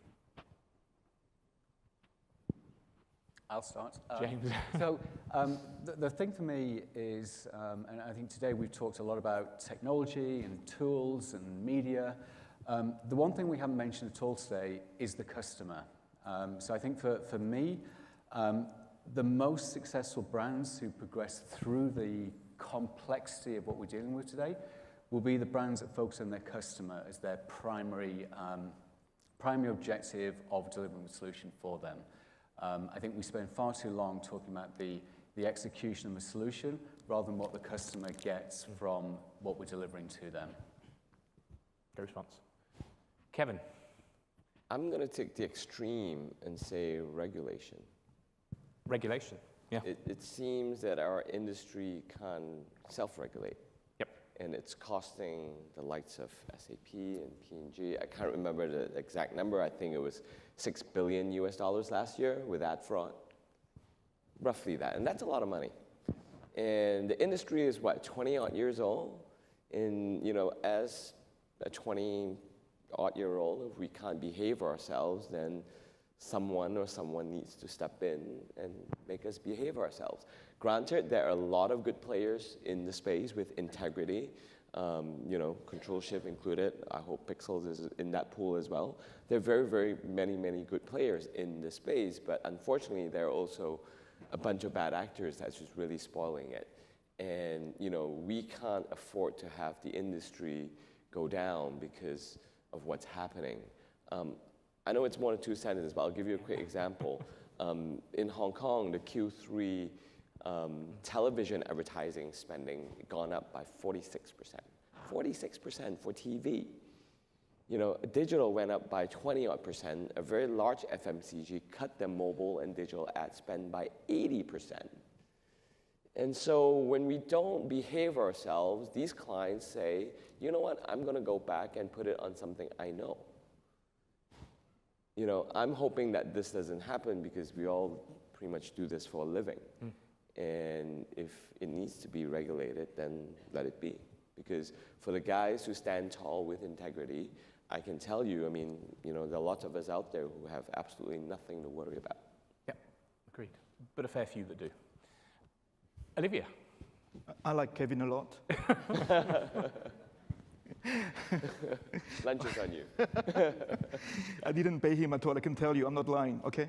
I'll start. James. So the thing for me is, and I think today we've talked a lot about technology and tools and media. The one thing we haven't mentioned at all today is the customer. So I think for me, the most successful brands who progress through the complexity of what we're dealing with today will be the brands that focus on their customer as their primary objective of delivering a solution for them. I think we spend far too long talking about the execution of a solution rather than what the customer gets from what we're delivering to them. Good response. Kevin. I'm going to take the extreme and say regulation. Regulation, yeah. It seems that our industry can self-regulate. Yep. And it's costing the likes of SAP and P&G. I can't remember the exact number. I think it was $6 billion last year with ad fraud. Roughly that, and that's a lot of money. And the industry is what, 20-odd years old? And as a 20-odd-year-old, if we can't behave ourselves, then someone needs to step in and make us behave ourselves. Granted, there are a lot of good players in the space with integrity, Control Shift included. I hope Pixels is in that pool as well. There are very, very many good players in the space, but unfortunately, there are also a bunch of bad actors that's just really spoiling it. And we can't afford to have the industry go down because of what's happening. I know it's more than 2 sentences, but I'll give you a quick example. In Hong Kong, the Q3 television advertising spending gone up by 46%. 46% for TV. Digital went up by 20-odd%. A very large FMCG cut their mobile and digital ad spend by 80%. And so when we don't behave ourselves, these clients say, you know what, I'm going to go back and put it on something I know. I'm hoping that this doesn't happen because we all pretty much do this for a living. And if it needs to be regulated, then let it be. Because for the guys who stand tall with integrity, I can tell you, there are lots of us out there who have absolutely nothing to worry about. Yeah, agreed. But a fair few that do. Olivia. I like Kevin a lot. Lunch is on you. I didn't pay him at all, I can tell you, I'm not lying, okay?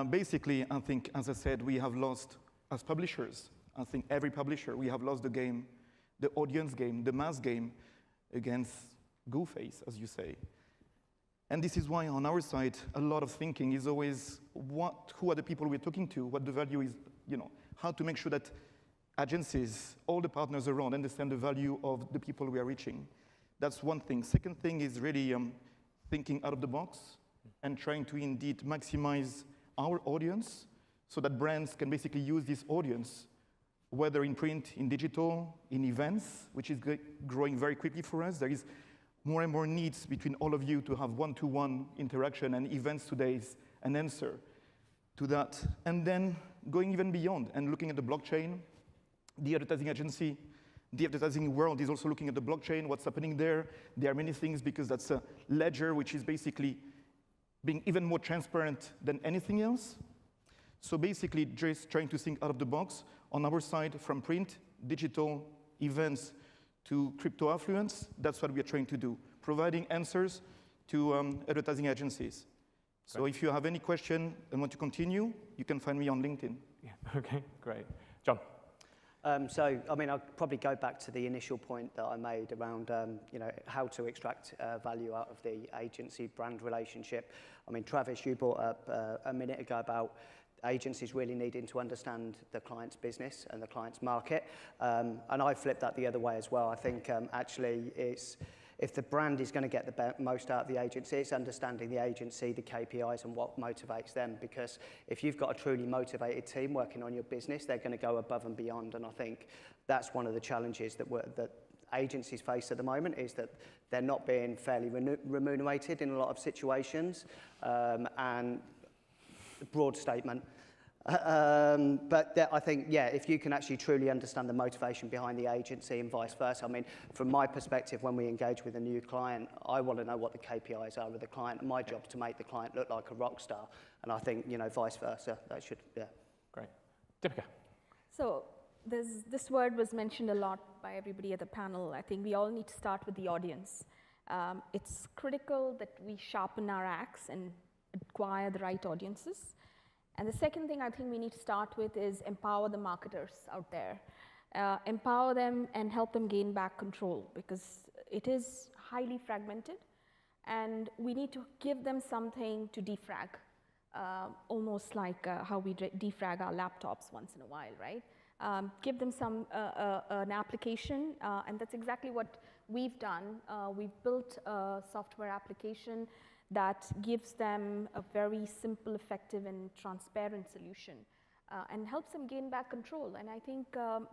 Basically, I think, as I said, we have lost, as publishers, I think every publisher, we have lost the game, the audience game, the mass game against Go-Face, as you say. And this is why on our side, a lot of thinking is always who are the people we're talking to, what the value is, how to make sure that agencies, all the partners around understand the value of the people we are reaching. That's one thing. Second thing is really thinking out of the box and trying to indeed maximize our audience so that brands can basically use this audience, whether in print, in digital, in events, which is growing very quickly for us. There is more and more needs between all of you to have one-to-one interaction, and events today is an answer to that. And then going even beyond and looking at the blockchain, the advertising agency, the advertising world is also looking at the blockchain, what's happening there. There are many things because that's a ledger which is basically being even more transparent than anything else. So basically, just trying to think out of the box. On our side, from print, digital, events, to crypto affluence, that's what we are trying to do, providing answers to advertising agencies. So if you have any question and want to continue, you can find me on LinkedIn. Yeah, okay, great. John. So, I mean, I'll probably go back to the initial point that I made around, you know, how to extract value out of the agency-brand relationship. I mean, Travis, you brought up a minute ago about agencies really needing to understand the client's business and the client's market. And I flipped that the other way as well. I think actually it's, if the brand is going to get the most out of the agency, it's understanding the agency, the KPIs, and what motivates them. Because if you've got a truly motivated team working on your business, they're going to go above and beyond. And I think that's one of the challenges that agencies face at the moment, is that they're not being fairly remunerated in a lot of situations. And broad statement. But I think, yeah, if you can actually truly understand the motivation behind the agency and vice versa. I mean, from my perspective, when we engage with a new client, I want to know what the KPIs are with the client. And my job is to make the client look like a rock star. And I think, you know, vice versa. That should, yeah. Great. Deepika. So this word was mentioned a lot by everybody at the panel. I think we all need to start with the audience. It's critical that we sharpen our axe and acquire the right audiences. And the second thing I think we need to start with is empower the marketers out there. Empower them and help them gain back control, because it is highly fragmented, and we need to give them something to defrag, almost like how we defrag our laptops once in a while, right? Give them an application, and that's exactly what we've done. We've built a software application that gives them a very simple, effective, and transparent solution, and helps them gain back control. And I think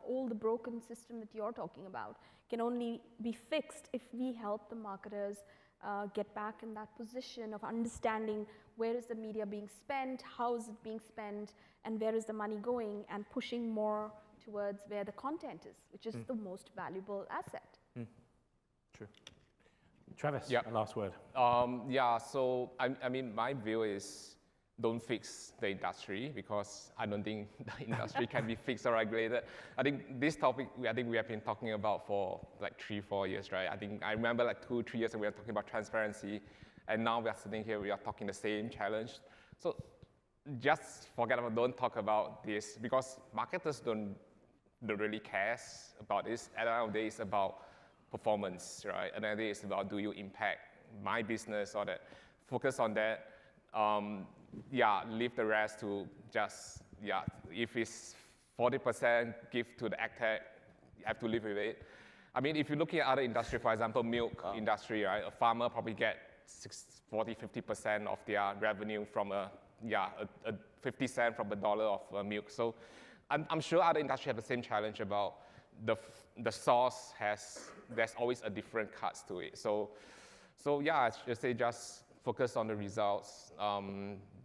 all the broken system that you're talking about can only be fixed if we help the marketers get back in that position of understanding where is the media being spent, how is it being spent, and where is the money going, and pushing more towards where the content is, which is the most valuable asset. True. Travis, Yeah. a last word. Yeah, so I mean, my view is don't fix the industry, because I don't think the industry can be fixed or regulated. I think this topic, I think we have been talking about for like 3-4 years, right? I remember like 2-3 years ago, we were talking about transparency, and now we are sitting here, we are talking the same challenge. So just forget about, don't talk about this, because marketers don't really care about this. At the end of the day, it's about performance, right? And then it's about, do you impact my business or that? Focus on that. Yeah, leave the rest to just, yeah, if it's 40% give to the ad tech, you have to live with it. I mean, if you're looking at other industry, for example, milk industry, right? A farmer probably get 40-50% of their revenue from a 50 cents from a dollar of milk. So I'm sure other industries have the same challenge about the source there's always a different cuts to it. So yeah, I should say just focus on the results.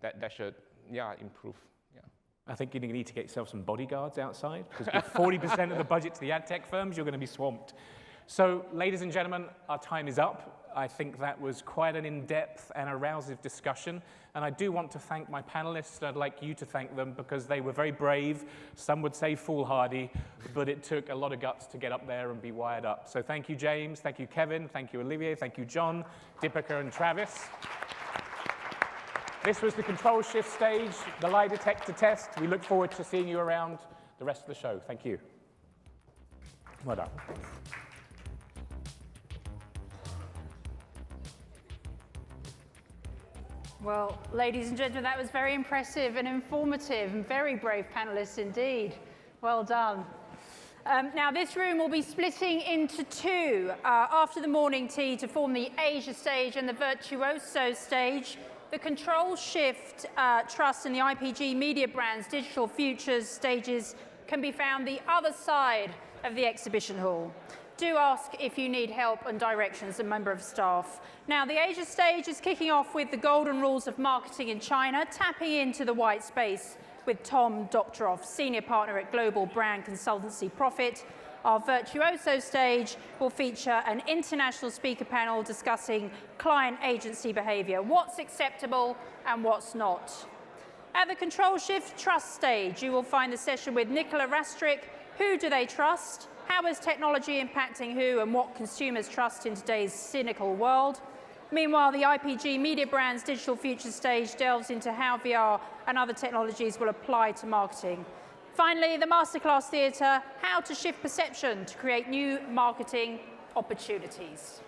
That should, improve. Yeah. I think you need to get yourself some bodyguards outside, because with 40% of the budget to the ad tech firms, you're going to be swamped. So, ladies and gentlemen, our time is up. I think that was quite an in-depth and arousing discussion. And I do want to thank my panelists, and I'd like you to thank them, because they were very brave. Some would say foolhardy, but it took a lot of guts to get up there and be wired up. So thank you, James. Thank you, Kevin. Thank you, Olivier. Thank you, John, Deepika, and Travis. This was the control shift stage, the lie detector test. We look forward to seeing you around the rest of the show. Thank you. Well done. Well, ladies and gentlemen, that was very impressive and informative, and very brave panelists indeed. Well done. Now, this room will be splitting into two after the morning tea to form the Asia stage and the Virtuoso stage. The Control Shift Trust and the IPG Media Brands Digital Futures stages can be found the other side of the exhibition hall. Do ask if you need help and direction as a member of staff. Now, the Asia stage is kicking off with the golden rules of marketing in China, tapping into the white space with Tom Doctoroff, senior partner at global brand consultancy Profit, Our Virtuoso stage will feature an international speaker panel discussing client agency behavior, what's acceptable and what's not. At the Control Shift Trust stage, you will find the session with Nicola Rastrick, Who Do They Trust? How is technology impacting who and what consumers trust in today's cynical world? Meanwhile, the IPG Media Brands Digital Future stage delves into how VR and other technologies will apply to marketing. Finally, the Masterclass Theatre, How to Shift Perception to Create New Marketing Opportunities.